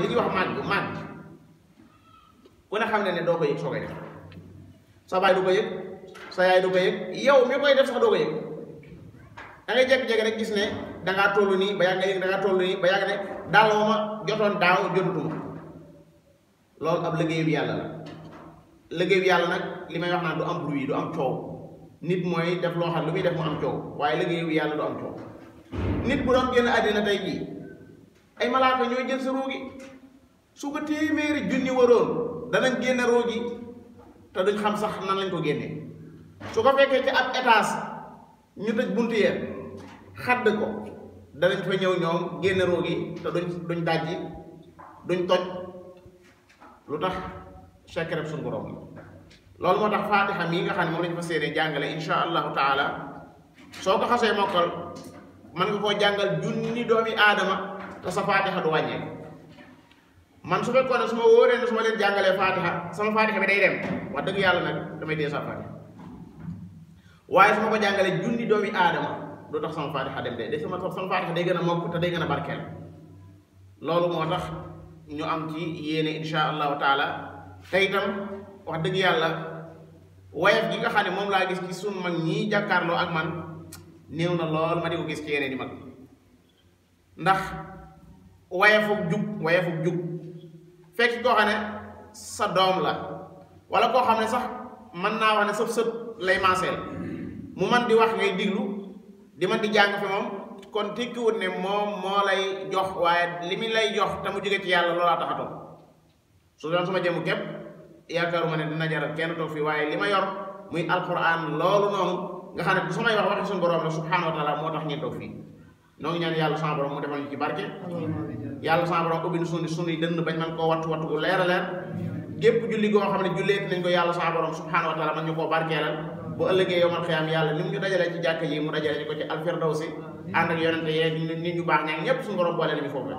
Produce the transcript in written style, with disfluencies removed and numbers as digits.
li ñuy wax màgg ku ne xam ne doo ko yëg soo koy def sa baay du ko yëg sa yaay du ko yëg yow mi koy def sax doo ko yëg da ngay jékki-jékki rek gis ne dangaa toll nii ba yàgg nga yëg dangaa toll nii ba yàgg ne daaloo ma jotoon daaw jotutuma loolu ab liggéeyu yàlla la liggéeyu yàlla nag li may wax naan du am bruit du am coow nit mooy def loo xam lu muy def mu am coow waaye liggéeyu yàlla du am coow nit bu doon génn àddina tey jii ay malaaka ñooy jël sa ruugi su ko téeméeri junni waroon danañ génne ruugi te duñ xam sax nan lañ ko génnee su ko fekkee ci ab étage ñu tëj buntu ya xadd ko danañ fa ñëw ñoom génne ruugi te duñ dajji duñ toj lu tax secret suñu borom loolu moo tax Faatiha mii nga xam ne moom lañ fa séenee jàngale insha allahu taala soo ko xasee mokkal mën nga koo jàngal junni doomi aadama te sa Faatiha du wàññeeku man su fekkoon ne su ma wóoree ne su ma leen jàngalee Faatiha sama Faatiha bi day dem wax dëgg yàlla nag damay dee sa Faatiha waaye su ma ko jàngalee junni doomi aadama du tax sama Faatiha dem de sama Faatiha day gën a mokk te day gën a barkeel loolu moo tax ñu am ci yéene insha allahu taala te itam wax dëgg yàlla wayef gi nga xam ne moom laa gis ci sunu mag ñii jàkkaarloo ak man néew na lool ma di ko gis ci yeneen di mag ndax wayefuk jug fekk koo xam ne sa doom la wala koo xam ne sax mën naa wax ne sëf sët lay maaseel mu man di wax ngay diglu di man di jàng fi moom kon tekkiwut ne moom moo lay jox waaye li mu lay jox te mu jóge ci yàlla loolaa taxatoon su doon suma jëmu képp yaakaaruma ne dina jaral kenn toog fii waaye li ma yor muy alquran loolu noonu nga xam ne bu samay wax waxi suñu borom la subhanahu wa taala moo tax ñeen toog fii noo ngi ñaan yàlla sama borom mu defal ñu ci barke yàlla sama borom ubbi sunuy dënn bañ man koo wattu gu leer a leer gépp julli goo xam ne julleet nañ ko yàlla sama borom subhanahu wa taala man ñu koo barkeelal bu ëllëgee yowmal xiyaam yàlla ni mu ñu dajalee ci jàkk yi mu dajalee ñu ko ci alfirdawsi ànd ak yonente yee nit ñu baax ñaag ñépp suñu borom boole nañu foofu